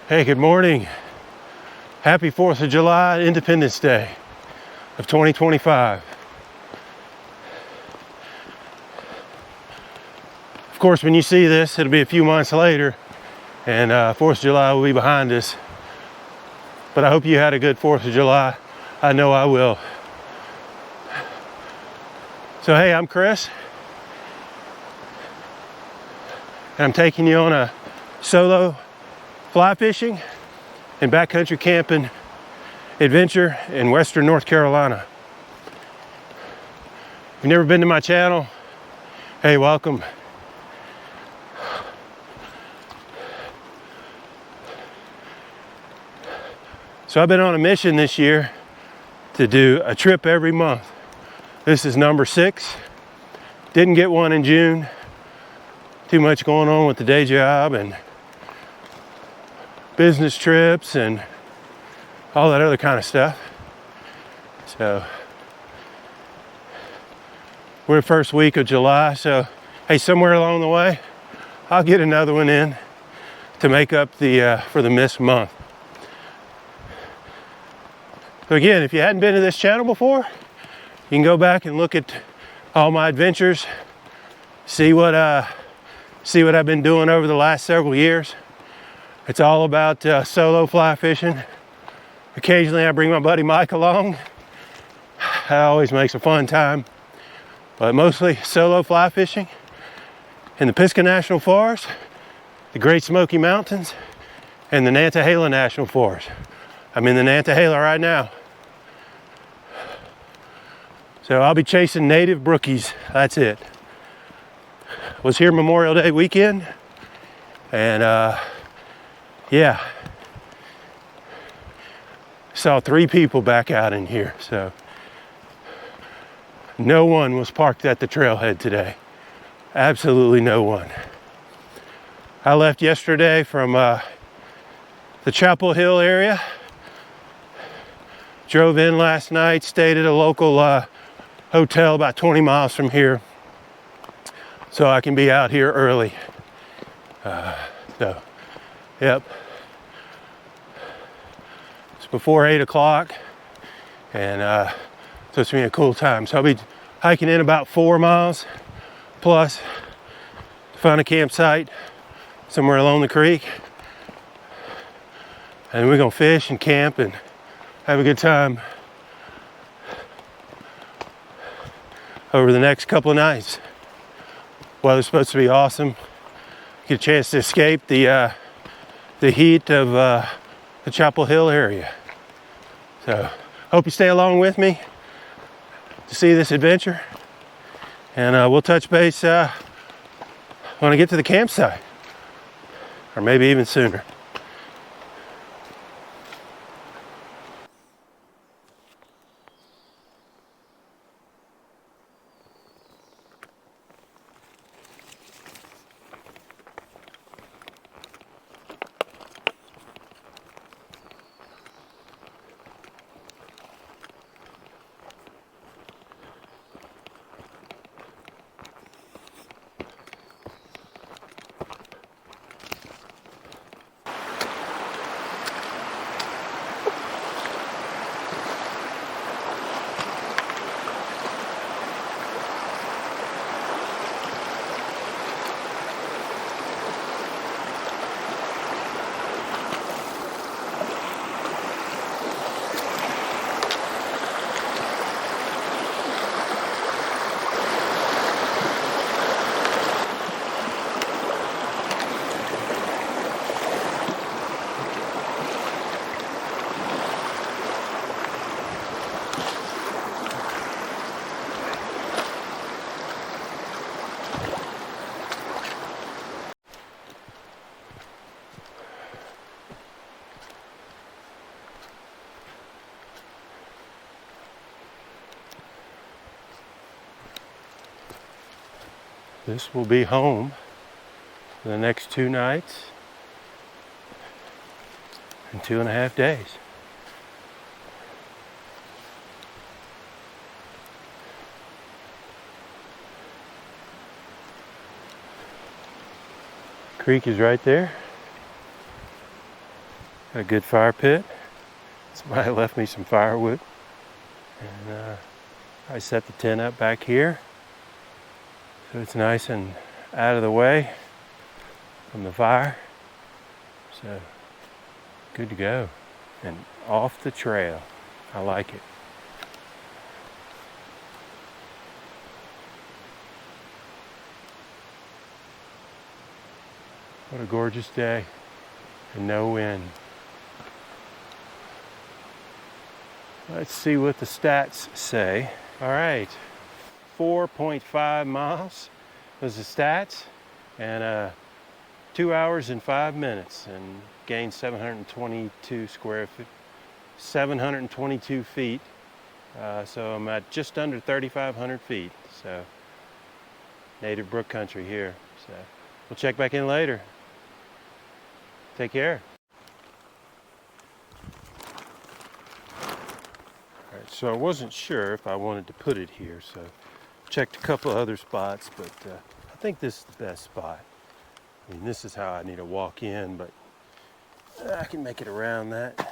Hey, good morning. Happy 4th of July, Independence Day of 2025. Of course, when you see this, it'll be a few months later and 4th of July will be behind us. But I hope you had a good 4th of July. I know I will. So hey, I'm Chris. And I'm taking you on a solo fly fishing and backcountry camping adventure in western North Carolina. If you've never been to my channel, hey, welcome. So I've been on a mission this year to do a trip every month. This is number 6. Didn't get one in June. Too much going on with the day job and business trips and all that other kind of stuff. So we're the first week of July, so hey, somewhere along the way I'll get another one in to make up the for the missed month. So again, if you hadn't been to this channel before, you can go back and look at all my adventures, see what I've been doing over the last several years. It's all about solo fly fishing. Occasionally I bring my buddy Mike along. That always makes a fun time. But mostly solo fly fishing in the Pisgah National Forest, the Great Smoky Mountains, and the Nantahala National Forest. I'm in the Nantahala right now. So I'll be chasing native brookies, that's it. Was here Memorial Day weekend, and yeah, saw 3 people back out in here, so no one was parked at the trailhead today. Absolutely no one. I left yesterday from the Chapel Hill area, drove in last night, stayed at a local hotel about 20 miles from here so I can be out here early. So yep, it's before 8 o'clock and so it's gonna be a cool time. So I'll be hiking in about 4 miles plus to find a campsite somewhere along the creek, and we're gonna fish and camp and have a good time over the next couple of nights. Weather's supposed to be awesome. Get a chance to escape the heat of the Chapel Hill area. So hope you stay along with me to see this adventure, and we'll touch base when I get to the campsite, or maybe even sooner. This will be home for the next 2 nights and 2.5 days. Creek is right there. Got a good fire pit. Somebody left me some firewood. And I set the tent up back here so it's nice and out of the way from the fire. So good to go. And off the trail. I like it. What a gorgeous day and no wind. Let's see what the stats say. All right, 4.5 miles was the stats, and 2 hours and 5 minutes, and gained 722 square feet, 722 feet. So I'm at just under 3,500 feet. So native brook country here. So we'll check back in later. Take care. All right, so I wasn't sure if I wanted to put it here, so checked a couple other spots, but I think this is the best spot. I mean, this is how I need to walk in, but I can make it around that.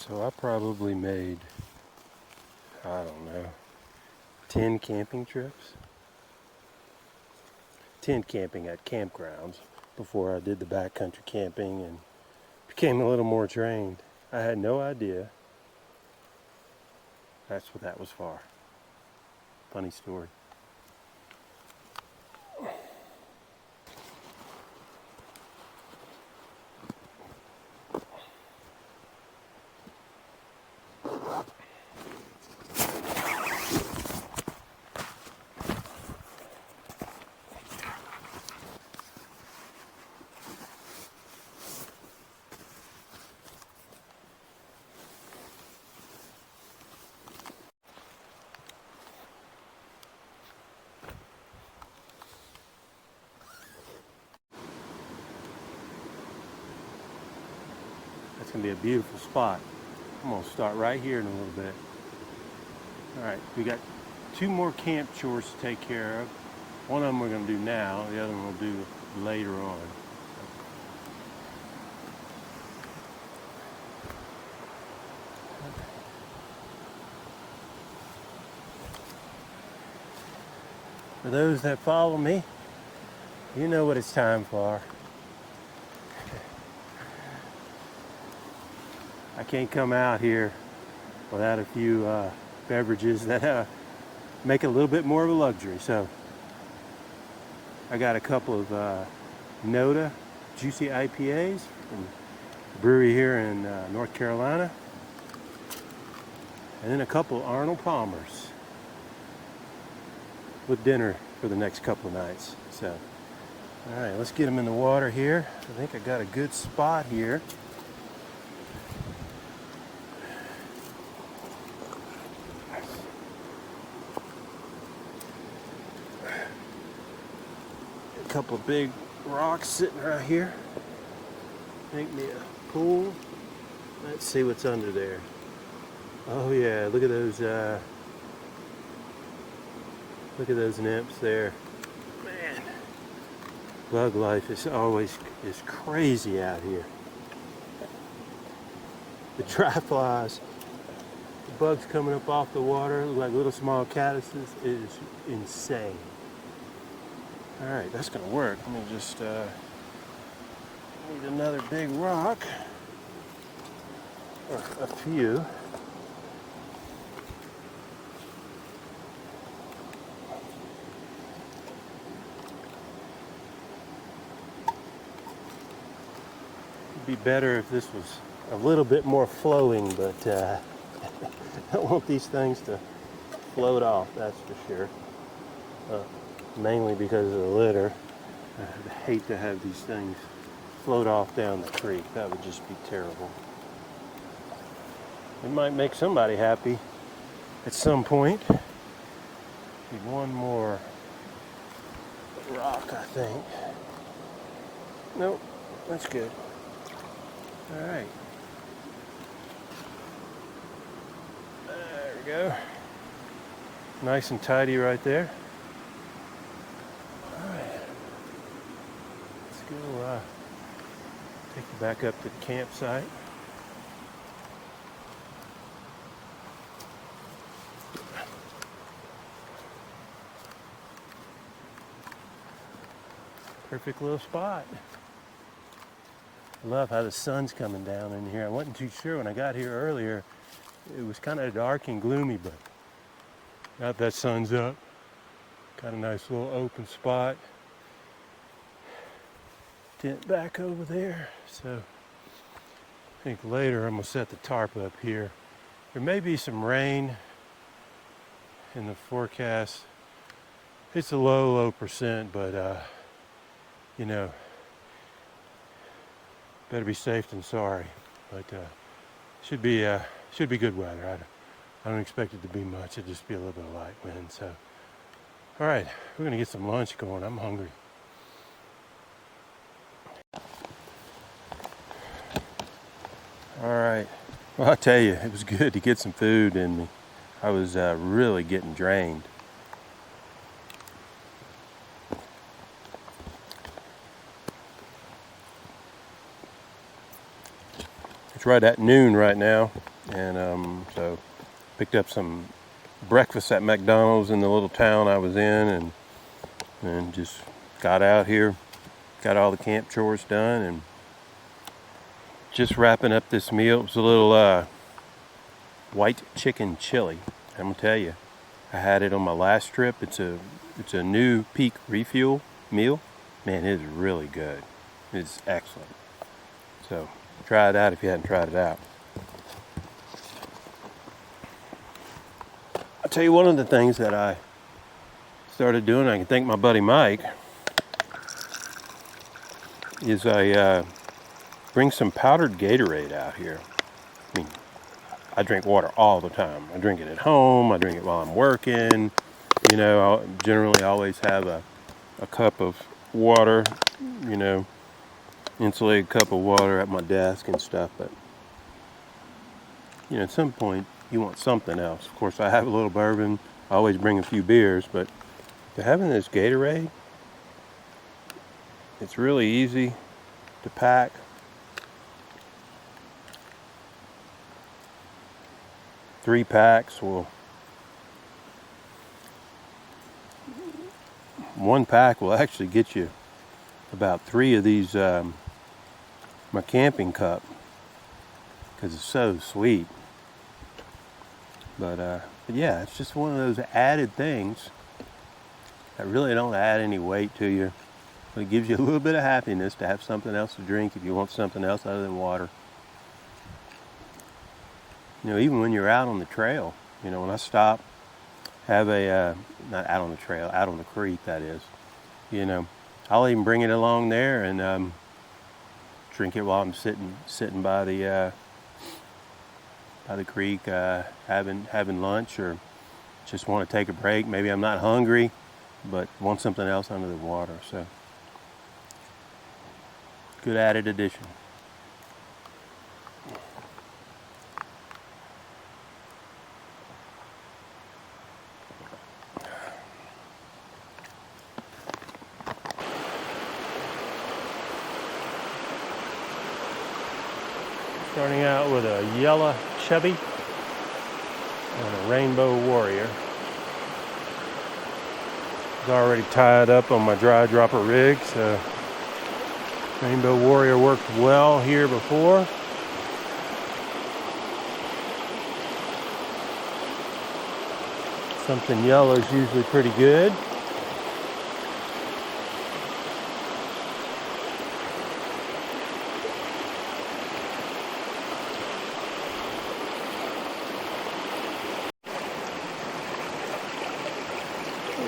So I probably made, I don't know, 10 camping trips. 10 camping at campgrounds before I did the backcountry camping and became a little more trained. I had no idea that's what that was for. Funny story. That's gonna be a beautiful spot. I'm gonna start right here in a little bit. All right, we got 2 more camp chores to take care of. One of them we're gonna do now, the other one we'll do later on. For those that follow me, you know what it's time for. I can't come out here without a few beverages that make it a little bit more of a luxury. So I got a couple of Noda juicy IPAs from a brewery here in North Carolina, and then a couple Arnold Palmers with dinner for the next couple of nights. So, all right, let's get them in the water here. I think I got a good spot here. A couple of big rocks sitting right here. Make me a pool. Let's see what's under there. Oh yeah, look at those nymphs there. Man, bug life is crazy out here. The dry flies, the bugs coming up off the water like little small caddises is insane. All right, that's gonna work. Let me just need another big rock, or a few. It'd be better if this was a little bit more flowing, but I don't want these things to float off, that's for sure. Mainly because of the litter. I'd hate to have these things float off down the creek. That would just be terrible. It might make somebody happy at some point. Need one more rock, I think. Nope, that's good. All right. There we go. Nice and tidy right there. All right. Let's go take you back up to the campsite. Perfect little spot. I love how the sun's coming down in here. I wasn't too sure when I got here earlier. It was kind of dark and gloomy, but now that sun's up, got a nice little open spot. Tent back over there. So I think later I'm gonna set the tarp up here. There may be some rain in the forecast. It's a low percent, but you know, better be safe than sorry. But should be good weather. I don't expect it to be much. It'll just be a little bit of light wind. So, all right, we're gonna get some lunch going. I'm hungry. All right. Well, I'll tell you, it was good to get some food in me. I was really getting drained. It's right at noon right now, and so picked up some breakfast at McDonald's in the little town I was in, and just got out here, got all the camp chores done, and just wrapping up this meal. It was a little white chicken chili. I'm gonna tell you, I had it on my last trip. It's a new Peak refuel meal. Man, it is really good. It's excellent. So try it out if you hadn't tried it out. I'll tell you, one of the things that I started doing, I can thank my buddy Mike, is I bring some powdered Gatorade out here. I mean, I drink water all the time. I drink it at home. I drink it while I'm working. You know, I generally always have a cup of water, you know, insulated cup of water at my desk and stuff. But, you know, at some point, you want something else. Of course, I have a little bourbon. I always bring a few beers. But having this Gatorade, it's really easy to pack. Three packs one pack will actually get you about 3 of these, my camping cup, because it's so sweet. But yeah, it's just one of those added things that really don't add any weight to you, but it gives you a little bit of happiness to have something else to drink if you want something else other than water. You know, even when you're out on the trail, you know, when I stop, have a, not out on the trail, out on the creek, that is, you know, I'll even bring it along there and drink it while I'm sitting by the creek, having lunch, or just want to take a break. Maybe I'm not hungry, but want something else under the water. So, good added addition. Starting out with a yellow chubby and a rainbow warrior. It's already tied up on my dry dropper rig, so rainbow warrior worked well here before. Something yellow is usually pretty good.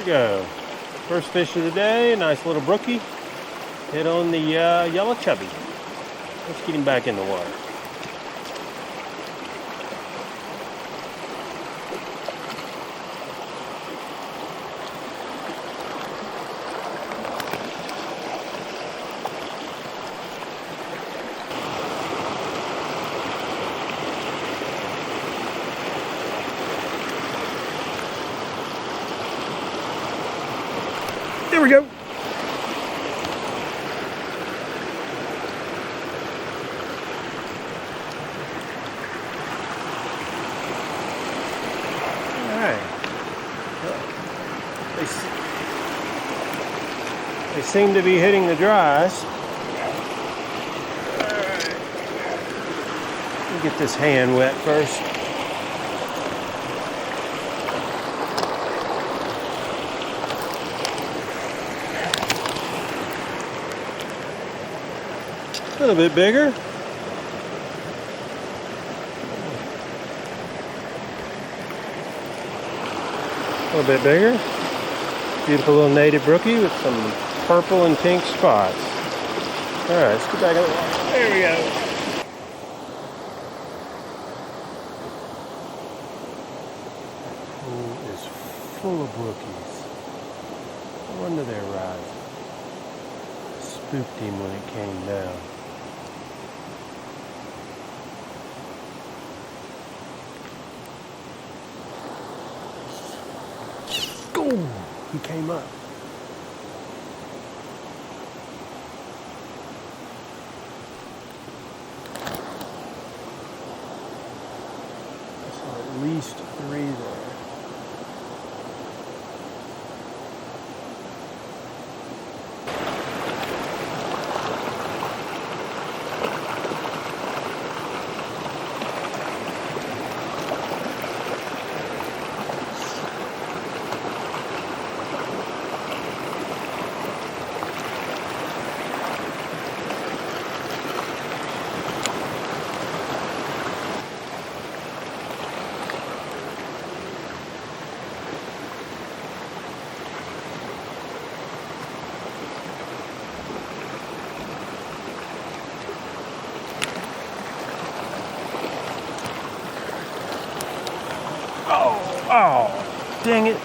go. First fish of the day, a nice little brookie. Hit on the yellow chubby. Let's get him back in the water. There we go. All right. They seem to be hitting the dries. All right. Let me get this hand wet first. A little bit bigger. A little bit bigger. Beautiful little native brookie with some purple and pink spots. All right, let's get back in the water. There we go. Pool is full of brookies. No wonder they're rising. Spooked him when it came down. Ooh, he came up. I saw at least 3 there. Oh, dang it.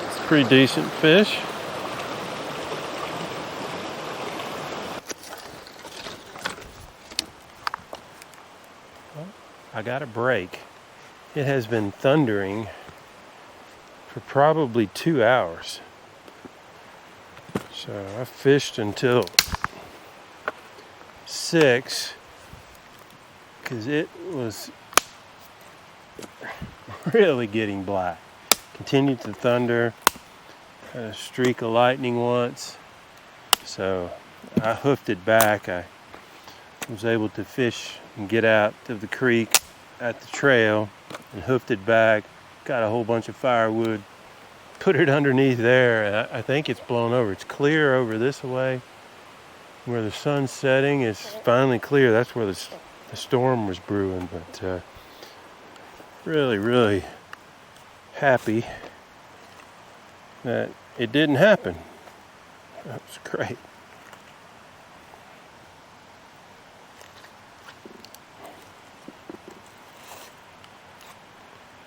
It's a pretty decent fish. Well, I got a break. It has been thundering for probably 2 hours. So I fished until 6 because it was really getting black. Continued to thunder, had a streak of lightning once, so I hoofed it back. I was able to fish and get out of the creek at the trail and hoofed it back, got a whole bunch of firewood, put it underneath there, and I think it's blown over. It's clear over this way. Where the sun's setting is finally clear. That's where the storm was brewing, but really happy that it didn't happen. That was great.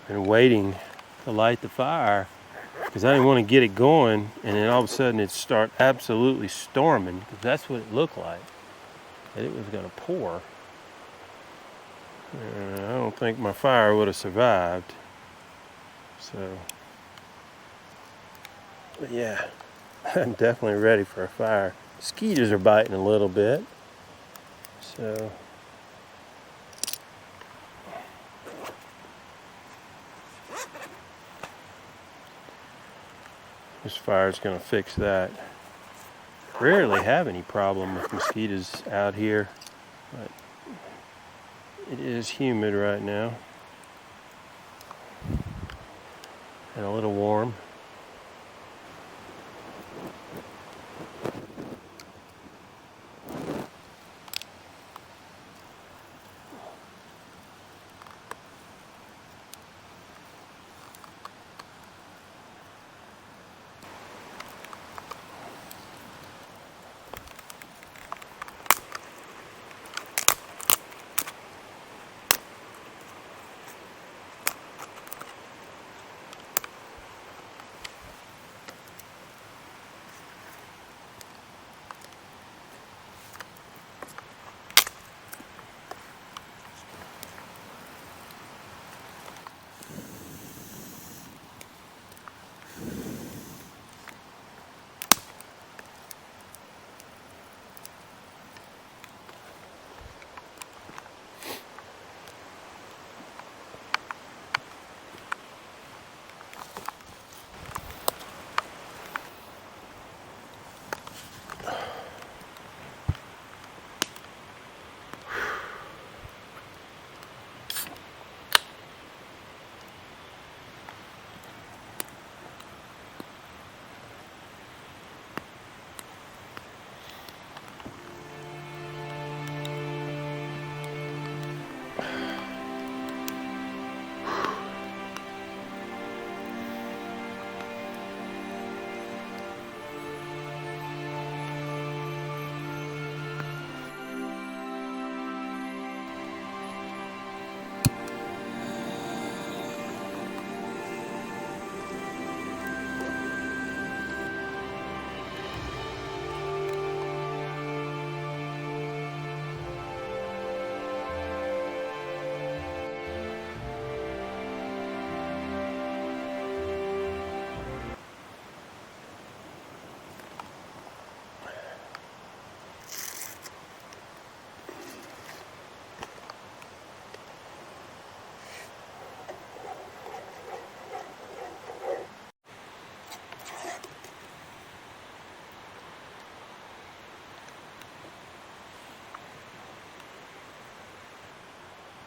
Been waiting to light the fire because I didn't want to get it going and then all of a sudden it start absolutely storming, because that's what it looked like, that it was going to pour. And I don't think my fire would have survived. So, but yeah, I'm definitely ready for a fire. Mosquitoes are biting a little bit, so this fire is going to fix that. Rarely have any problem with mosquitoes out here, but it is humid right now and a little warm.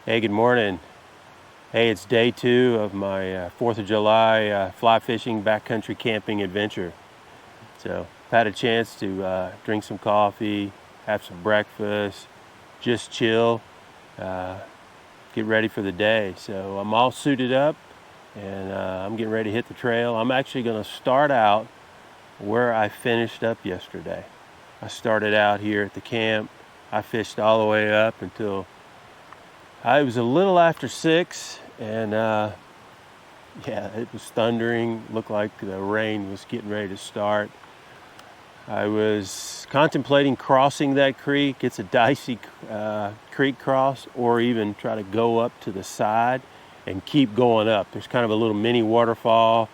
Hey, good morning. Hey, it's day 2 of my 4th of July fly fishing backcountry camping adventure. So I've had a chance to drink some coffee, have some breakfast, just chill, get ready for the day. So I'm all suited up and I'm getting ready to hit the trail. I'm actually going to start out where I finished up yesterday. I started out here at the camp. I fished all the way up until it was a little after 6, and yeah, it was thundering. Looked like the rain was getting ready to start. I was contemplating crossing that creek. It's a dicey creek cross, or even try to go up to the side and keep going up. There's kind of a little mini waterfall.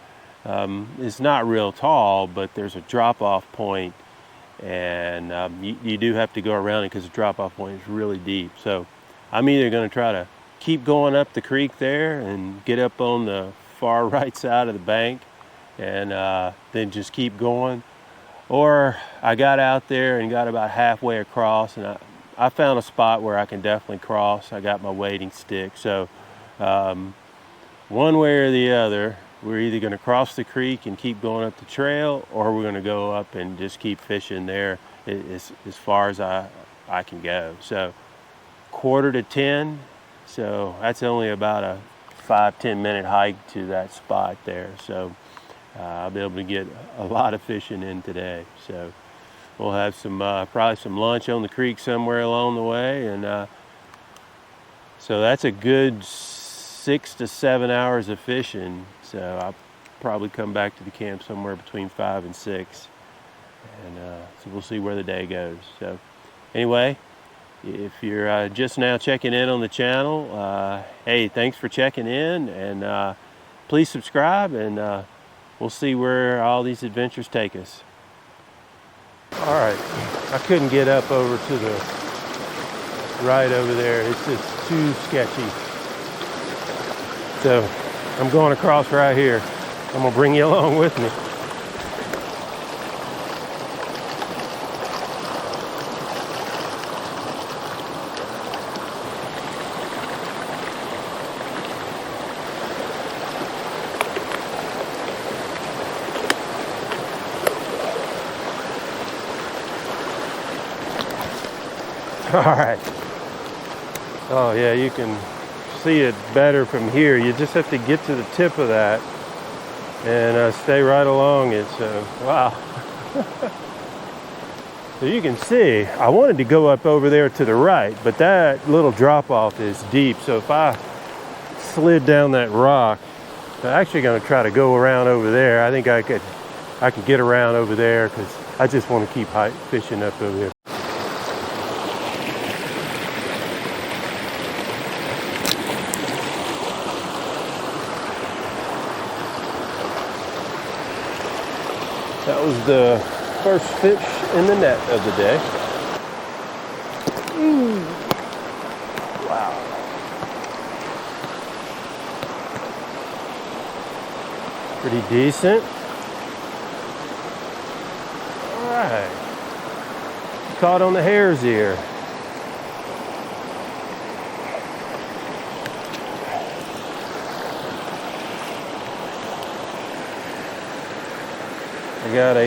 It's not real tall, but there's a drop-off point, and you do have to go around it because the drop-off point is really deep. So I'm either going to try to keep going up the creek there and get up on the far right side of the bank and then just keep going, or I got out there and got about halfway across, and I found a spot where I can definitely cross. I got my wading stick. So one way or the other, we're either going to cross the creek and keep going up the trail, or we're going to go up and just keep fishing there as far as I can go. So 9:45, so that's only about a 5-10 minute hike to that spot there. So I'll be able to get a lot of fishing in today. So we'll have some probably some lunch on the creek somewhere along the way, and so that's a good 6 to 7 hours of fishing. So I'll probably come back to the camp somewhere between 5 and 6, and so we'll see where the day goes. So anyway, if you're just now checking in on the channel, hey, thanks for checking in, and please subscribe, and we'll see where all these adventures take us. All right, I couldn't get up over to the right over there. It's just too sketchy. So I'm going across right here. I'm gonna bring you along with me. All right. Oh yeah, you can see it better from here. You just have to get to the tip of that and stay right along it. So wow. So you can see, I wanted to go up over there to the right, but that little drop off is deep. So if I slid down that rock, I'm actually going to try to go around over there. I think I could get around over there, because I just want to keep fishing up over there. That was the first fish in the net of the day. Wow. Pretty decent. All right. Caught on the hare's ear. I got a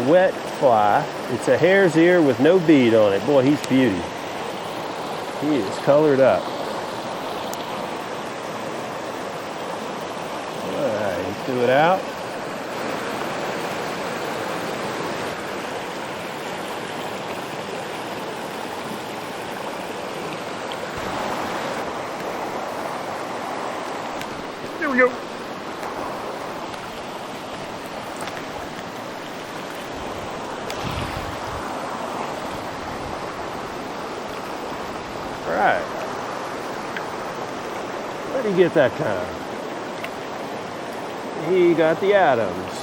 wet fly. It's a hare's ear with no bead on it. Boy, he's beauty. He is colored up. All right, let's do it out. There we go. Right. Where did he get that time? He got the Adams.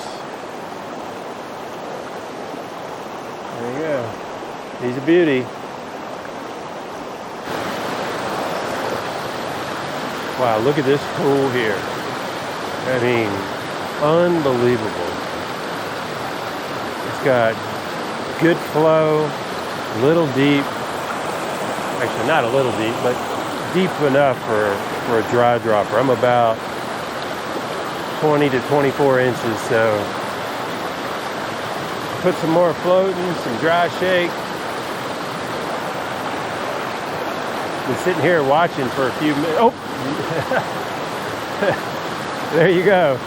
There you go. He's a beauty. Wow, look at this pool here. I mean, unbelievable. It's got good flow, little deep. Actually, not a little deep, but deep enough for a dry dropper. I'm about 20 to 24 inches, so put some more floating, some dry shake. Been sitting here watching for a few minutes. Oh, there you go.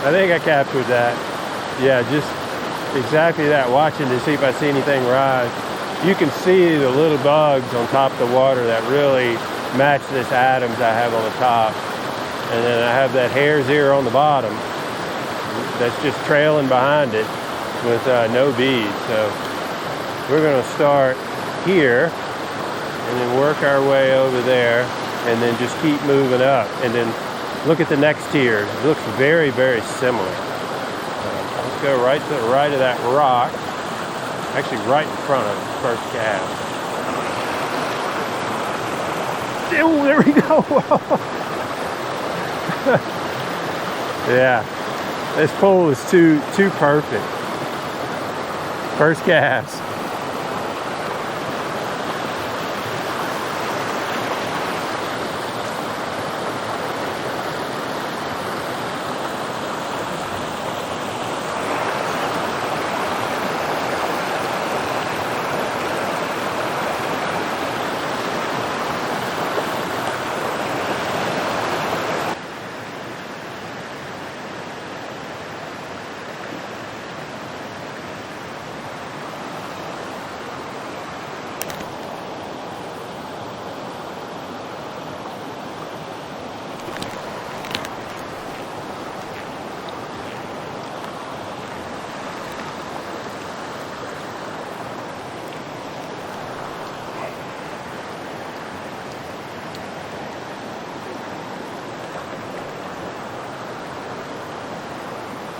I think I captured that. Yeah, just exactly that, watching to see if I see anything rise. You can see the little bugs on top of the water that really match this Adams I have on the top. And then I have that hare's ear on the bottom that's just trailing behind it with no beads. So we're gonna start here and then work our way over there and then just keep moving up. And then look at the next tier. It looks very, very similar. Let's go right to the right of that rock. Actually right in front of the first cast. Oh, there we go. Yeah, this pull is too perfect. First cast.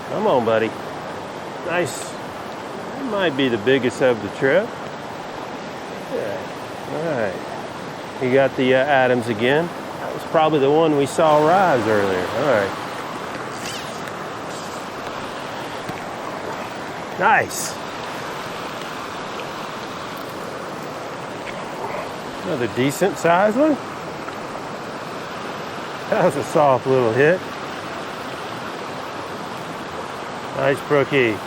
Come on, buddy. Nice. That might be the biggest of the trip. Yeah. All right. You got the Adams again. That was probably the one we saw rise earlier. All right. Nice. Another decent sized one. That was a soft little hit. Nice brookie.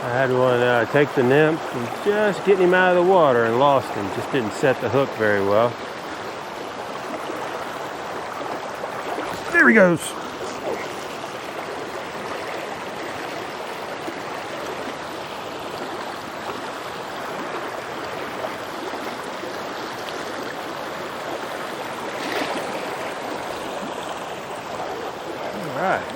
I had one take the nymph and just getting him out of the water and lost him. Just didn't set the hook very well. There he goes. All right.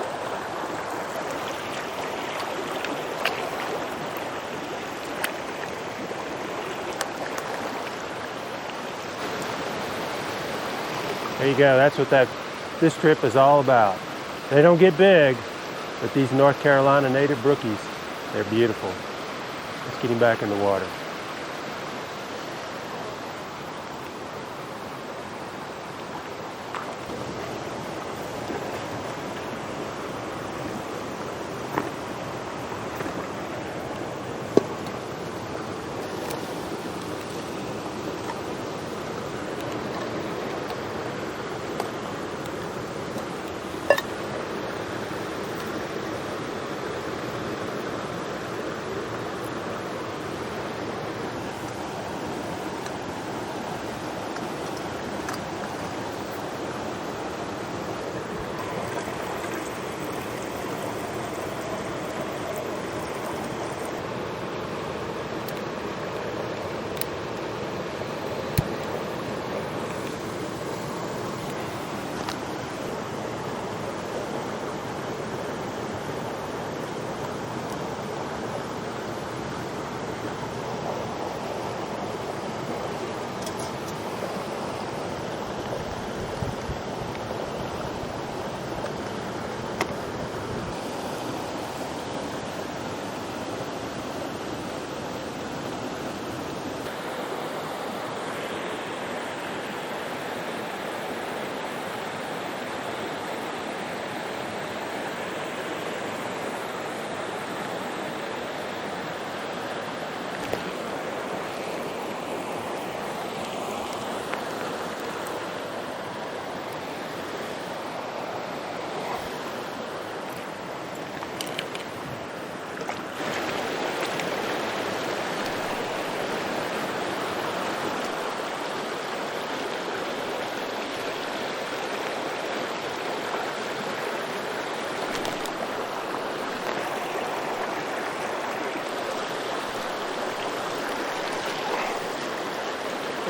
There you go. That's what this trip is all about. They don't get big, but these North Carolina native brookies, they're beautiful. Let's get him back in the water.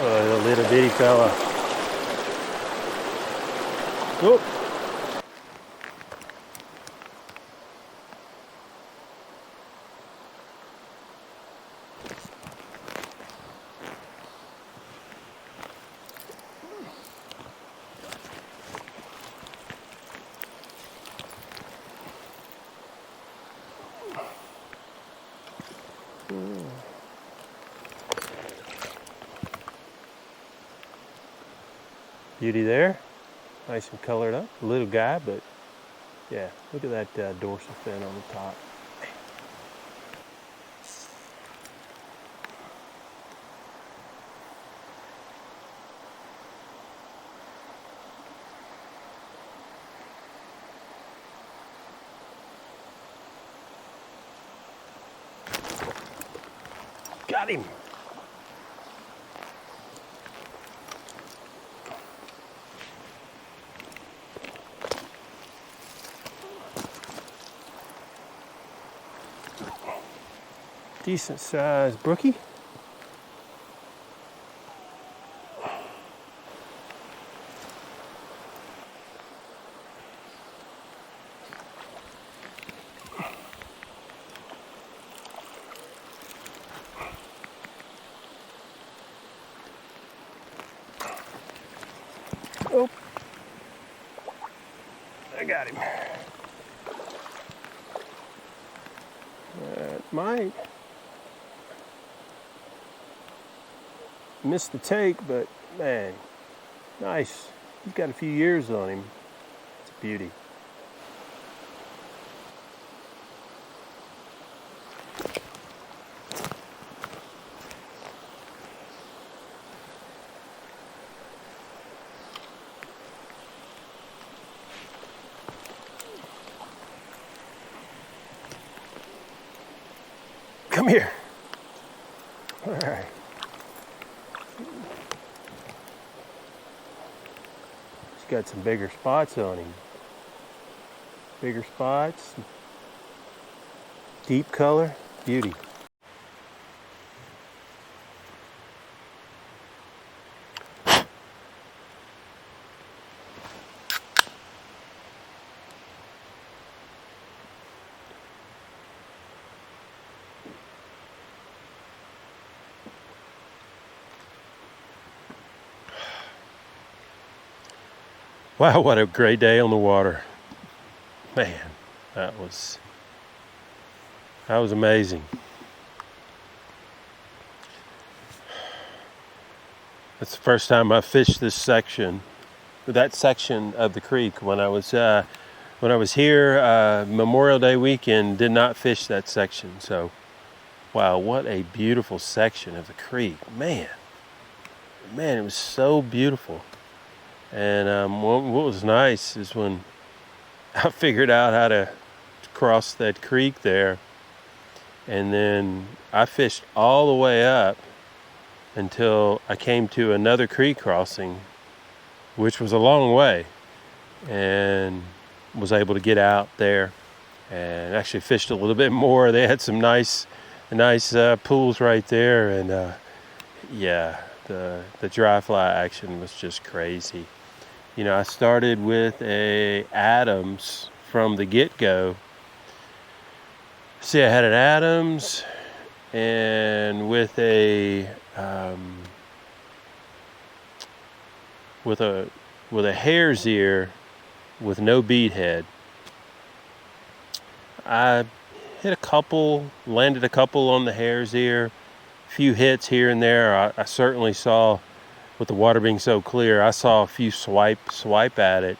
Oh, the little bitty fella. Whoop. Beauty there, nice and colored up. A little guy, but yeah, look at that dorsal fin on the top. Got him. Decent sized brookie. Oh, I got him. That might missed the take, but man, nice. He's got a few years on him. It's a beauty. Come here. All right. He's got some bigger spots on him. Bigger spots, deep color, beauty. Wow, what a great day on the water. Man, that was amazing. That's the first time I fished that section of the creek. When I was here Memorial Day weekend, did not fish that section. So, wow, what a beautiful section of the creek. Man, it was so beautiful. And what was nice is when I figured out how to cross that creek there, and then I fished all the way up until I came to another creek crossing, which was a long way, and was able to get out there and actually fished a little bit more. They had some nice pools right there, and yeah, the dry fly action was just crazy. You know, I started with a Adams from the get-go. See, I had an Adams and with a hare's ear with no bead head. I landed a couple on the hare's ear, a few hits here and there. I certainly saw, with the water being so clear, I saw a few swipe at it,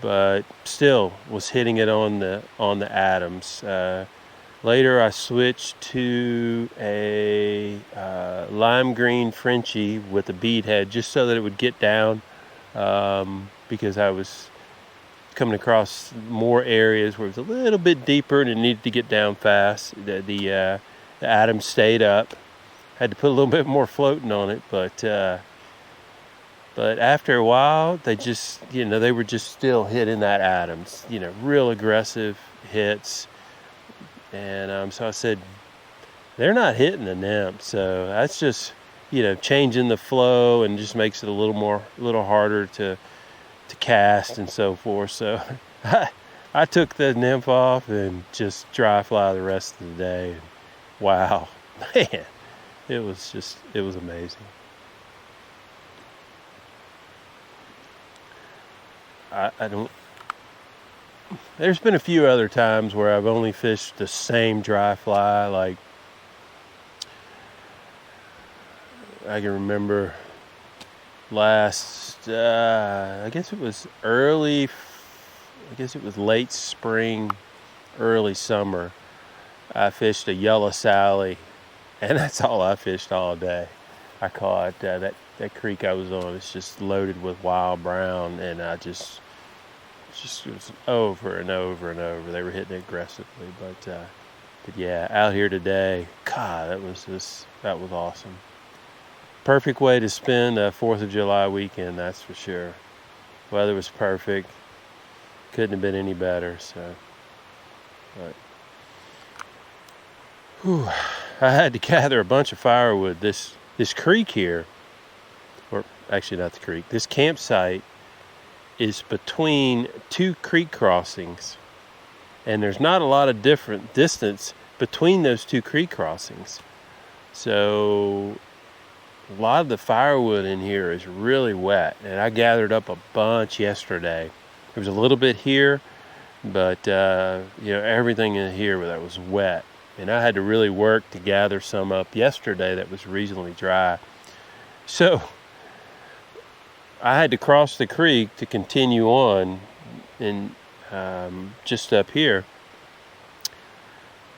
but still was hitting it on the Adams. Later I switched to a lime green Frenchie with a bead head, just so that it would get down, because I was coming across more areas where it was a little bit deeper and it needed to get down fast. The Adams stayed up. Had to put a little bit more floating on it, but after a while, they were just still hitting that Adams, real aggressive hits. And so I said, they're not hitting the nymph, so that's just, changing the flow, and just makes it a little harder to cast and so forth. So I took the nymph off and just dry fly the rest of the day. And wow, man, it was amazing. There's been a few other times where I've only fished the same dry fly. Like, I can remember I guess it was late spring, early summer. I fished a yellow Sally, and that's all I fished all day. I caught that creek I was on. It's just loaded with wild brown, and it was over and over and over. They were hitting it aggressively, but yeah, out here today, God, that was awesome. Perfect way to spend a 4th of July weekend, that's for sure. Weather was perfect. Couldn't have been any better. So, I had to gather a bunch of firewood. This creek here, or actually not the creek, this campsite is between two creek crossings, and there's not a lot of different distance between those two creek crossings. So a lot of the firewood in here is really wet, and I gathered up a bunch yesterday. There was a little bit here, but everything in here that was wet, and I had to really work to gather some up yesterday that was reasonably dry. So I had to cross the creek to continue on, and just up here.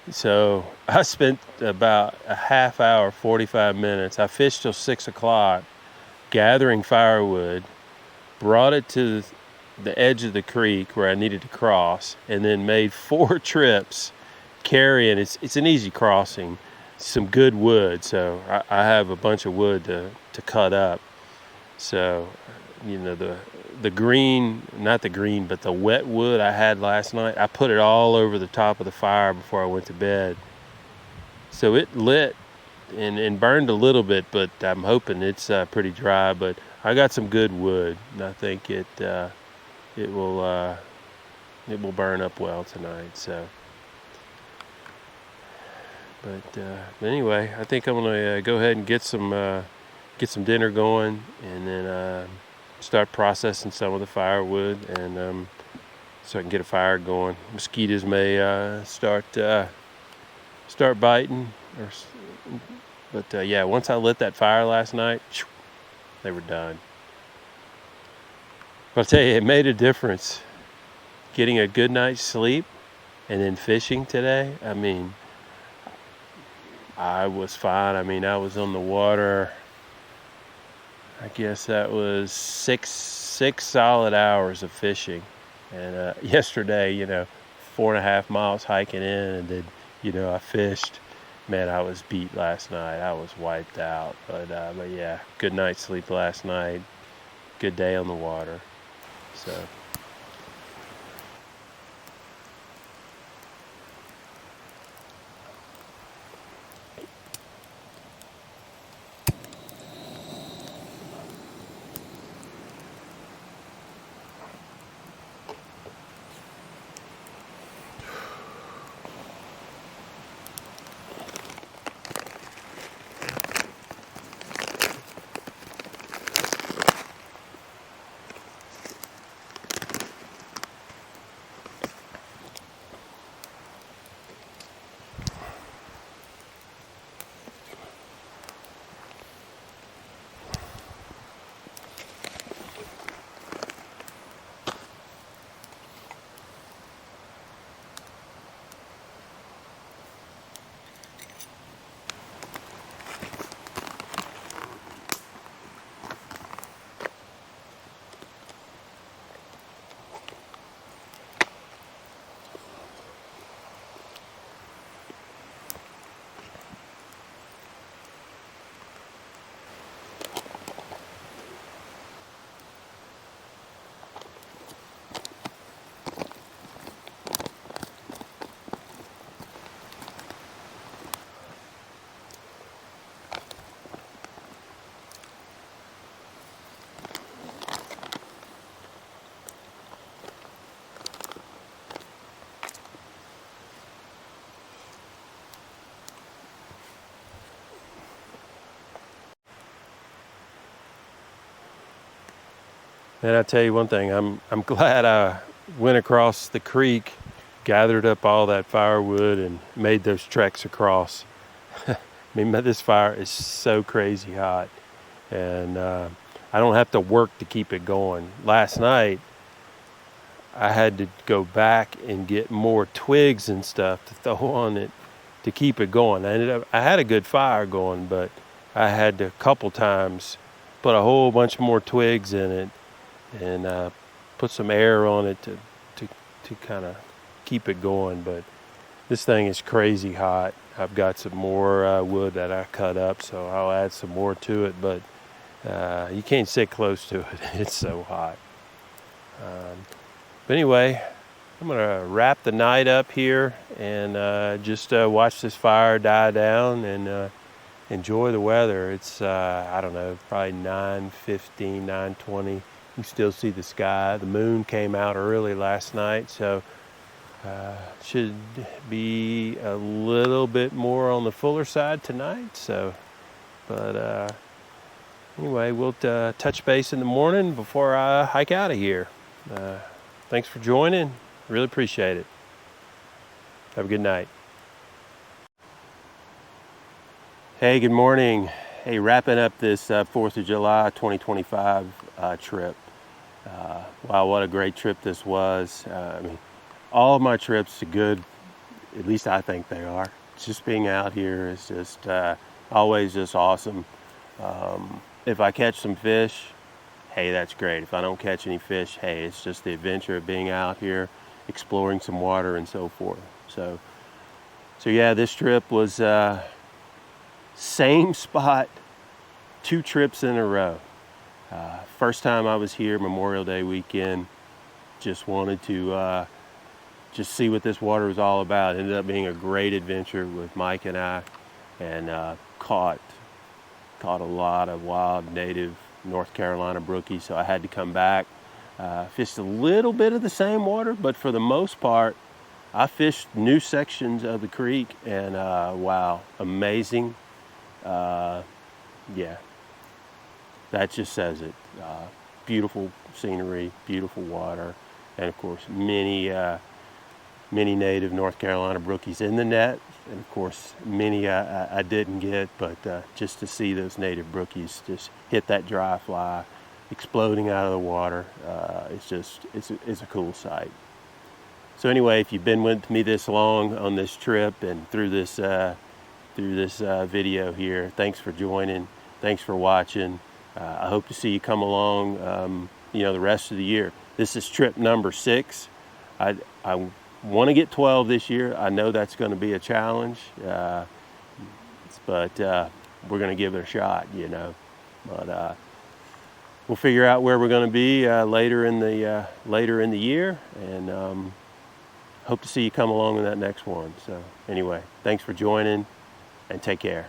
So I spent about a half hour, 45 minutes. I fished till 6 o'clock, gathering firewood, brought it to the edge of the creek where I needed to cross, and then made 4 trips carrying. It's an easy crossing, some good wood. So I have a bunch of wood to cut up. So, the green, not the green, but the wet wood I had last night, I put it all over the top of the fire before I went to bed. So it lit and burned a little bit, but I'm hoping it's pretty dry. But I got some good wood, and I think it will burn up well tonight. So, but anyway, I think I'm gonna go ahead and get some dinner going, and then start processing some of the firewood, and so I can get a fire going. Mosquitoes may start biting, but yeah, once I lit that fire last night, they were done. But I'll tell you, it made a difference. Getting a good night's sleep and then fishing today, I mean, I was fine. I mean, I was on the water, I guess that was six solid hours of fishing. And yesterday, 4.5 miles hiking in, and then, I fished. Man, I was beat last night. I was wiped out. But yeah, good night's sleep last night. Good day on the water. So. And I tell you one thing, I'm glad I went across the creek, gathered up all that firewood, and made those treks across. I mean, this fire is so crazy hot, and I don't have to work to keep it going. Last night, I had to go back and get more twigs and stuff to throw on it to keep it going. I had a good fire going, but I had to a couple times put a whole bunch more twigs in it and put some air on it to kind of keep it going. But this thing is crazy hot. I've got some more wood that I cut up, so I'll add some more to it, but you can't sit close to it. It's so hot. But anyway, I'm gonna wrap the night up here and just watch this fire die down and enjoy the weather. It's I don't know, probably 9:15, 9:20. You can still see the sky. The moon came out early last night, so should be a little bit more on the fuller side tonight. So, but anyway, we'll touch base in the morning before I hike out of here. Thanks for joining. Really appreciate it. Have a good night. Hey, good morning. Hey, wrapping up this 4th of July 2025 trip. Wow, what a great trip this was. I mean, all of my trips are good, at least I think they are. Just being out here is just always just awesome. If I catch some fish, hey, that's great. If I don't catch any fish, hey, it's just the adventure of being out here, exploring some water and so forth. So yeah, this trip was same spot, 2 trips in a row. First time I was here, Memorial Day weekend, just wanted to just see what this water was all about. It ended up being a great adventure with Mike and I, and caught a lot of wild native North Carolina brookies, so I had to come back. Fished a little bit of the same water, but for the most part, I fished new sections of the creek, and wow, amazing. Yeah, that just says it. beautiful scenery, beautiful water, and of course many native North Carolina brookies in the net, and of course many I didn't get, but just to see those native brookies just hit that dry fly, exploding out of the water, it's a cool sight. So anyway, if you've been with me this long on this trip and through this video here, thanks for joining, thanks for watching. I hope to see you come along the rest of the year. This is trip number 6. I want to get 12 this year. I know that's going to be a challenge, but we're going to give it a shot, But we'll figure out where we're going to be later in the year, and hope to see you come along in that next one. So anyway, thanks for joining, and take care.